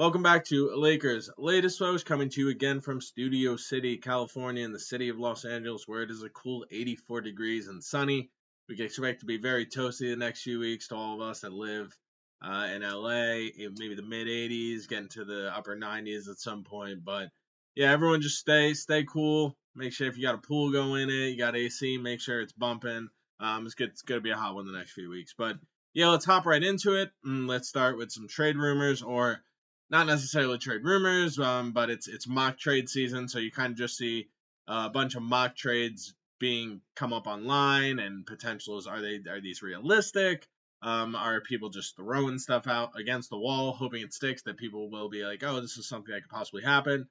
Welcome back to Lakers latest post, coming to you again from Studio City, California, in the city of Los Angeles, where it is a cool 84 degrees and sunny. We can expect to be very toasty the next few weeks to all of us that live in LA, maybe the mid 80s, getting to the upper 90s at some point. But yeah, everyone just stay cool. Make sure if you got a pool going in it, you got AC, make sure it's bumping. It's good. It's gonna be a hot one the next few weeks. But yeah, let's hop right into it. Let's start with some trade rumors, or not necessarily trade rumors, but it's mock trade season, so you kind of just see a bunch of mock trades being come up online, and potentials, are these realistic? Are people just throwing stuff out against the wall, hoping it sticks, that people will be like, oh, this is something that could possibly happen?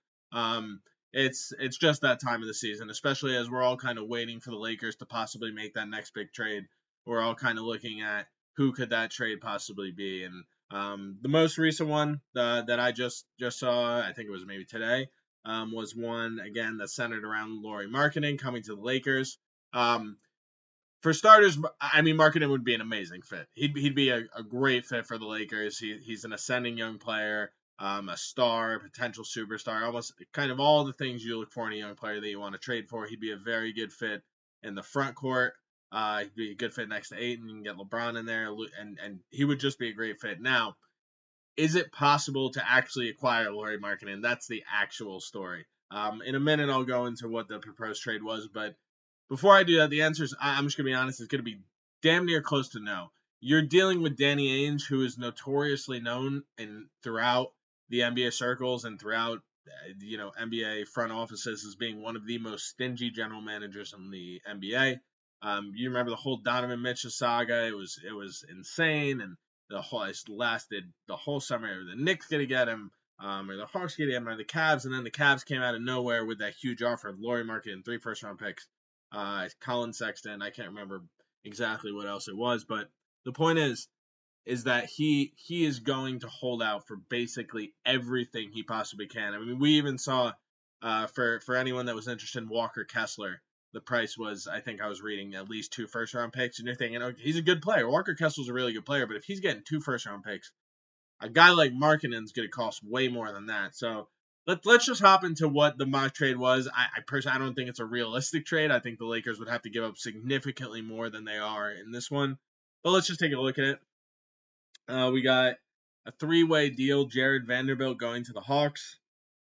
It's just that time of the season, especially as we're all kind of waiting for the Lakers to possibly make that next big trade. We're all kind of looking at who could that trade possibly be, and the most recent one that I just saw, I think it was maybe today, was one again that centered around Lauri Markkanen coming to the Lakers. For starters, I mean, Markkanen would be an amazing fit. He'd be a great fit for the Lakers. He's an ascending young player, a star, potential superstar, almost kind of all the things you look for in a young player that you want to trade for. He'd be a very good fit in the front court. He'd be a good fit next to Ayton. You can get LeBron in there, and he would just be a great fit. Now, is it possible to actually acquire Lauri Markkanen? That's the actual story. In a minute, I'll go into what the proposed trade was, but before I do that, the answer is, I'm just going to be honest, it's going to be damn near close to no. You're dealing with Danny Ainge, who is notoriously known throughout the NBA circles and throughout NBA front offices as being one of the most stingy general managers in the NBA. You remember the whole Donovan Mitchell saga? It was insane, and it lasted the whole summer. The Knicks gonna get him, or the Hawks gonna get him, or the Cavs, and then the Cavs came out of nowhere with that huge offer of Lauri Markkanen, 3 first-round picks, Colin Sexton. I can't remember exactly what else it was, but the point is that he is going to hold out for basically everything he possibly can. I mean, we even saw for anyone that was interested in Walker Kessler, the price was, I think I was reading, at least 2 first-round picks, and you're thinking, okay, he's a good player. Walker Kessler's a really good player, but if he's getting 2 first-round picks, a guy like Markkanen's going to cost way more than that. So let's just hop into what the mock trade was. I personally, I don't think it's a realistic trade. I think the Lakers would have to give up significantly more than they are in this one. But let's just take a look at it. We got a 3-way deal. Jared Vanderbilt going to the Hawks.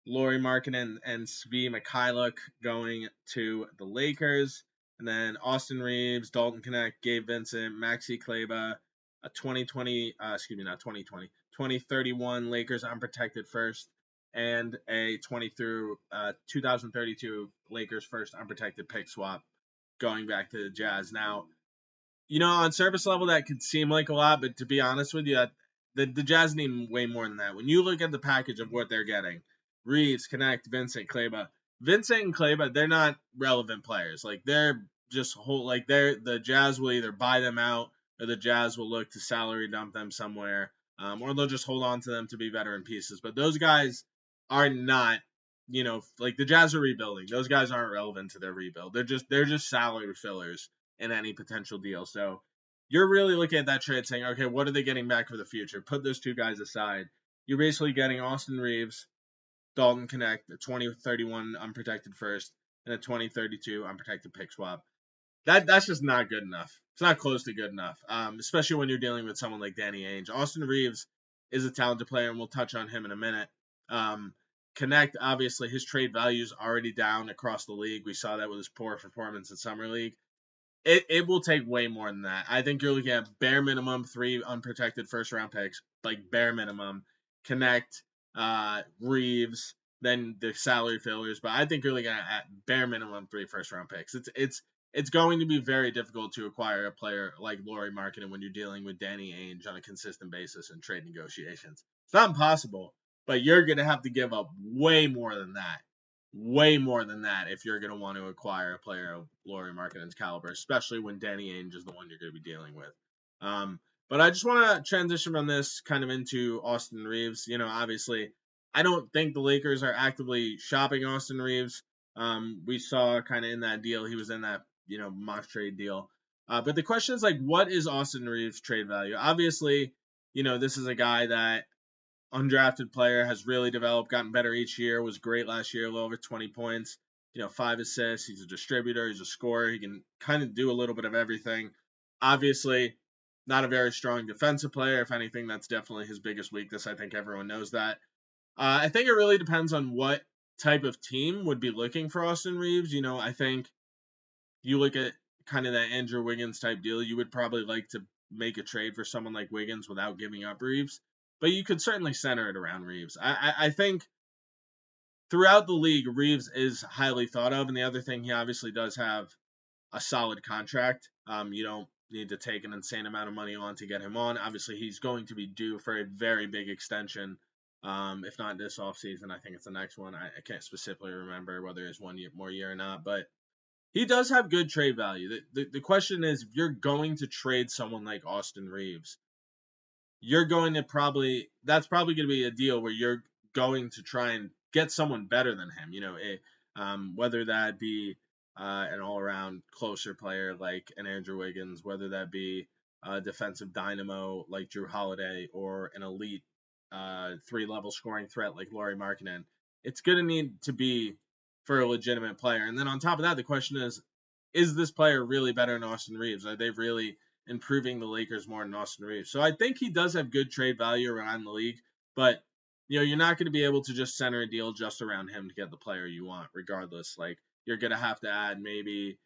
Lauri Markkanen and Svi Mikhailuk going to the Lakers. And then Austin Reeves, Dalton Connect, Gabe Vincent, Maxi Kleber, a 2031 Lakers unprotected first, and a 2032 Lakers first unprotected pick swap going back to the Jazz. Now, on surface level, that could seem like a lot, but to be honest with you, the Jazz need way more than that. When you look at the package of what they're getting, Reeves, Connect, Vincent, Kleber. Vincent and Kleber, they're not relevant players. Like, they're just the Jazz will either buy them out, or the Jazz will look to salary dump them somewhere, or they'll just hold on to them to be veteran pieces. But those guys are not, like, the Jazz are rebuilding. Those guys aren't relevant to their rebuild. They're just salary fillers in any potential deal. So you're really looking at that trade saying, okay, what are they getting back for the future? Put those 2 guys aside. You're basically getting Austin Reeves, Dalton Connect, a 2031 unprotected first, and a 2032 unprotected pick swap. That's just not good enough. It's not close to good enough, especially when you're dealing with someone like Danny Ainge. Austin Reeves is a talented player, and we'll touch on him in a minute. Connect, obviously, his trade value is already down across the league. We saw that with his poor performance in Summer League. It will take way more than that. I think you're looking at bare minimum 3 unprotected first-round picks, like bare minimum. Connect, Reeves, then the salary fillers, but I think you're looking at bare minimum 3 first-round picks. It's going to be very difficult to acquire a player like Lauri Markkanen when you're dealing with Danny Ainge on a consistent basis in trade negotiations. It's not impossible, but you're going to have to give up way more than that. Way more than that if you're going to want to acquire a player of Lauri Markkanen's caliber, especially when Danny Ainge is the one you're going to be dealing with. But I just want to transition from this kind of into Austin Reeves. Obviously, I don't think the Lakers are actively shopping Austin Reeves. We saw kind of in that deal, he was in that, mock trade deal. But the question is, like, what is Austin Reeves' trade value? Obviously, this is a guy that undrafted player, has really developed, gotten better each year, was great last year, a little over 20 points, 5 assists. He's a distributor, he's a scorer, he can kind of do a little bit of everything. Obviously, not a very strong defensive player. If anything, that's definitely his biggest weakness. I think everyone knows that. I think it really depends on what type of team would be looking for Austin Reeves. I think you look at kind of that Andrew Wiggins type deal, you would probably like to make a trade for someone like Wiggins without giving up Reeves. But you could certainly center it around Reeves. I think throughout the league, Reeves is highly thought of. And the other thing, he obviously does have a solid contract. You don't need to take an insane amount of money on to get him on. Obviously, he's going to be due for a very big extension. If not this offseason, I think it's the next one. I can't specifically remember whether it's 1 year or not, but he does have good trade value. The question is, if you're going to trade someone like Austin Reeves, you're going to that's probably going to be a deal where you're going to try and get someone better than him. Whether that be an all-around closer player like an Andrew Wiggins, whether that be a defensive dynamo like Drew Holiday, or an elite three-level scoring threat like Lauri Markkanen. It's going to need to be for a legitimate player. And then on top of that, the question is this player really better than Austin Reeves? Are they really improving the Lakers more than Austin Reeves? So I think he does have good trade value around the league, but you're not going to be able to just center a deal just around him to get the player you want, regardless. Like, you're going to have to add maybe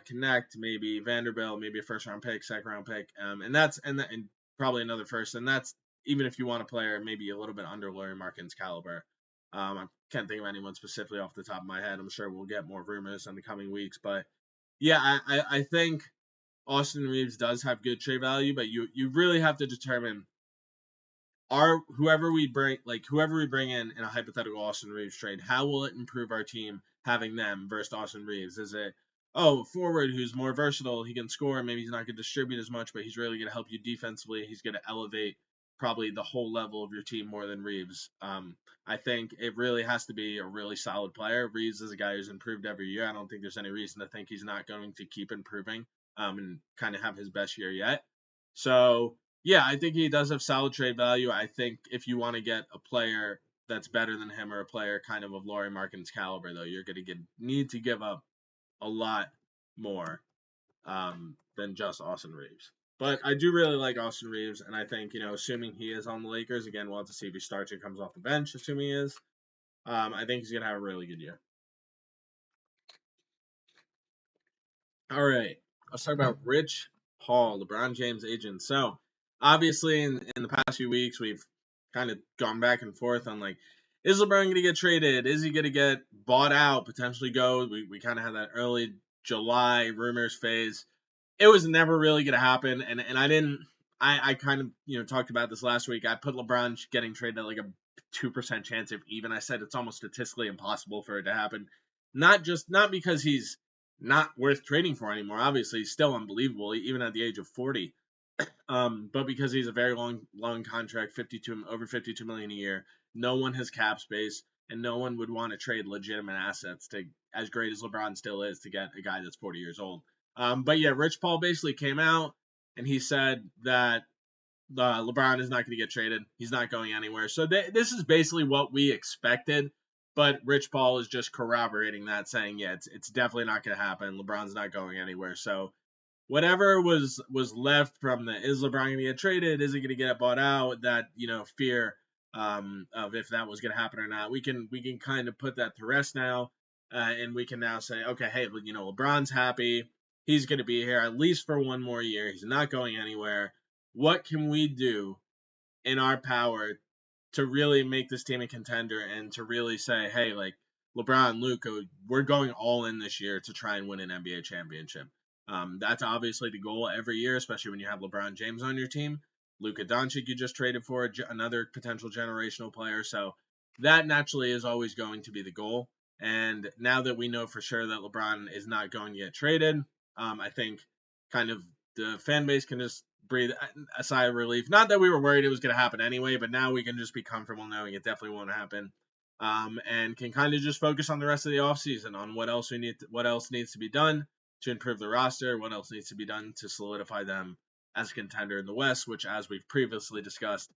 Connect, maybe Vanderbilt, maybe a first round pick, second round pick, and probably another first, and that's even if you want a player maybe a little bit under Lauri Markkanen's caliber. I can't think of anyone specifically off the top of my head. I'm sure we'll get more rumors in the coming weeks, but yeah, I think Austin Reeves does have good trade value, but you really have to determine whoever we bring in a hypothetical Austin Reeves trade, how will it improve our team having them versus Austin Reeves? Is it forward who's more versatile, he can score, maybe he's not going to distribute as much, but he's really going to help you defensively, he's going to elevate probably the whole level of your team more than Reeves. I think it really has to be a really solid player. Reeves is a guy who's improved every year. I don't think there's any reason to think he's not going to keep improving and kind of have his best year yet. So yeah, I think he does have solid trade value. I think if you want to get a player that's better than him, or a player kind of Lauri Markkanen's caliber, though, you're going to need to give up a lot more than just Austin Reeves. But I do really like Austin Reeves, and I think, assuming he is on the Lakers, again, we'll have to see if he starts or comes off the bench, assuming he is. I think he's going to have a really good year. All right, let's talk about Rich Paul, LeBron James' agent. So, obviously, in the past few weeks, we've kind of gone back and forth on, like, is LeBron going to get traded? Is he going to get bought out, potentially go? We kind of had that early July rumors phase. It was never really going to happen, and I kind of talked about this last week. I put LeBron getting traded at like a 2% chance, if even. I said it's almost statistically impossible for it to happen. Not because he's not worth trading for anymore. Obviously, he's still unbelievable, even at the age of 40. But because he's a very long contract, over 52 million a year, no one has cap space, and no one would want to trade legitimate assets to, as great as LeBron still is, to get a guy that's 40 years old. But yeah, Rich Paul basically came out and he said that LeBron is not going to get traded. He's not going anywhere. So this is basically what we expected. But Rich Paul is just corroborating that, saying, yeah, it's definitely not going to happen. LeBron's not going anywhere. So whatever was left from is LeBron going to get traded? Is he going to get bought out? That fear of if that was going to happen or not. We can kind of put that to rest now, and we can now say, okay, hey, LeBron's happy. He's going to be here at least for one more year. He's not going anywhere. What can we do in our power to really make this team a contender, and to really say, hey, like, LeBron, Luka, we're going all in this year to try and win an NBA championship. That's obviously the goal every year, especially when you have LeBron James on your team. Luka Doncic you just traded for, another potential generational player. So that naturally is always going to be the goal. And now that we know for sure that LeBron is not going to get traded, I think kind of the fan base can just breathe a sigh of relief. Not that we were worried it was going to happen anyway, but now we can just be comfortable knowing it definitely won't happen. And can kind of just focus on the rest of the offseason, on what else needs to be done to improve the roster, what else needs to be done to solidify them as a contender in the West, which, as we've previously discussed,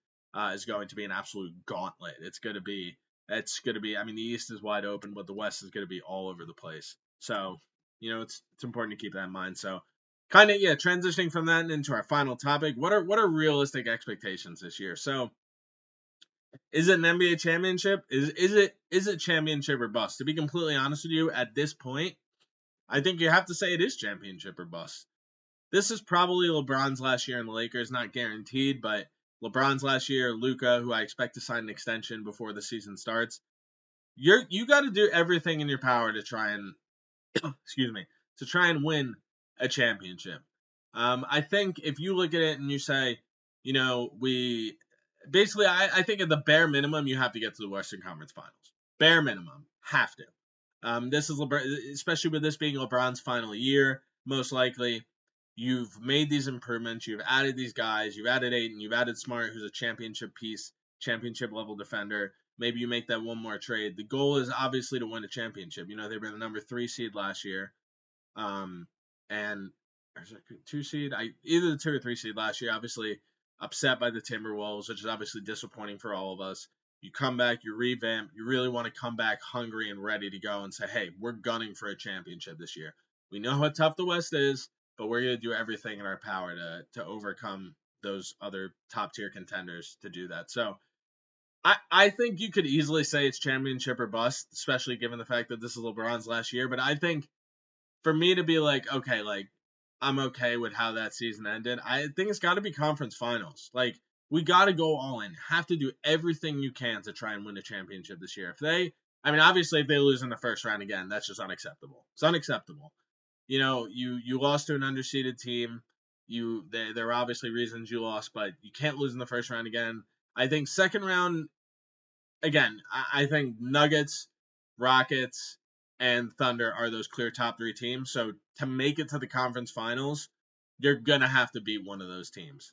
is going to be an absolute gauntlet. It's going to be. I mean, the East is wide open, but the West is going to be all over the place. So, it's important to keep that in mind. So, kind of, yeah, transitioning from that into our final topic. What are realistic expectations this year? So, is it an NBA championship? Is it championship or bust? To be completely honest with you, at this point, I think you have to say it is championship or bust. This is probably LeBron's last year in the Lakers, not guaranteed, but LeBron's last year, Luka, who I expect to sign an extension before the season starts. You got to do everything in your power to try and excuse me, to try and win a championship. I think if you look at it and you say, we basically, I think at the bare minimum, you have to get to the Western Conference Finals. Bare minimum, have to. This is LeBron, especially with this being LeBron's final year, most likely. You've made these improvements. You've added these guys. You've added Ayton. You've added Smart, who's a championship piece, championship level defender. Maybe you make that one more trade. The goal is obviously to win a championship. They were the number 3 seed last year, and or is it 2 seed? Either the 2 or 3 seed last year. Obviously upset by the Timberwolves, which is obviously disappointing for all of us. You come back, you revamp, you really want to come back hungry and ready to go and say, hey, we're gunning for a championship this year. We know how tough the West is, but we're going to do everything in our power to overcome those other top tier contenders to do that. So I think you could easily say it's championship or bust, especially given the fact that this is LeBron's last year. But I think for me to be like, okay, like I'm okay with how that season ended, I think it's got to be conference finals. Like we got to go all in, have to do everything you can to try and win a championship this year. Obviously, if they lose in the first round again, that's just unacceptable. It's unacceptable. You lost to an underseeded team. There are obviously reasons you lost, but you can't lose in the first round again. I think second round, again, I think Nuggets, Rockets, and Thunder are those clear top 3 teams. So to make it to the conference finals, you're going to have to beat one of those teams.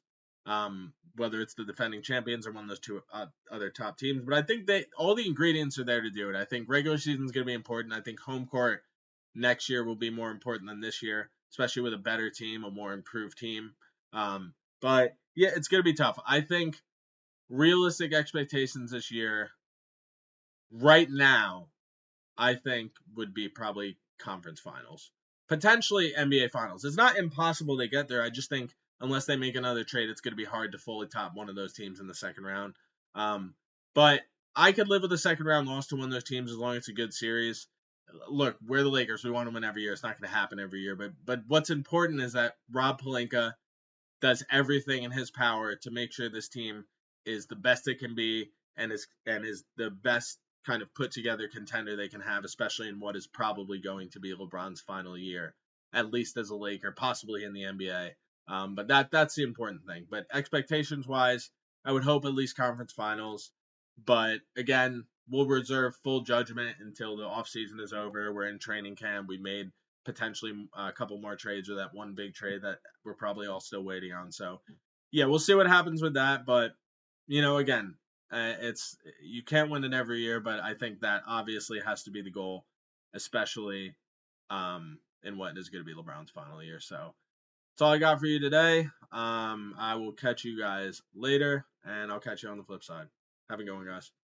Whether it's the defending champions or one of those 2 other top teams. But I think all the ingredients are there to do it. I think regular season is going to be important. I think home court next year will be more important than this year, especially with a better team, a more improved team. But yeah, it's going to be tough. I think realistic expectations this year, right now, I think would be probably conference finals. Potentially NBA finals. It's not impossible they get there. I just think unless they make another trade, it's going to be hard to fully top one of those teams in the second round. But I could live with a second round loss to one of those teams as long as it's a good series. Look, we're the Lakers. We want to win every year. It's not going to happen every year. But what's important is that Rob Pelinka does everything in his power to make sure this team is the best it can be and is the best kind of put together contender they can have, especially in what is probably going to be LeBron's final year, at least as a Laker, possibly in the NBA. But that's the important thing. But expectations wise, I would hope at least conference finals. But again, we'll reserve full judgment until the offseason is over. We're in training camp. We made potentially a couple more trades or that one big trade that we're probably all still waiting on. So yeah, we'll see what happens with that. But again, it's you can't win it every year, but I think that obviously has to be the goal, especially in what is going to be LeBron's final year. So that's all I got for you today. I will catch you guys later, and I'll catch you on the flip side. Have a good one, guys.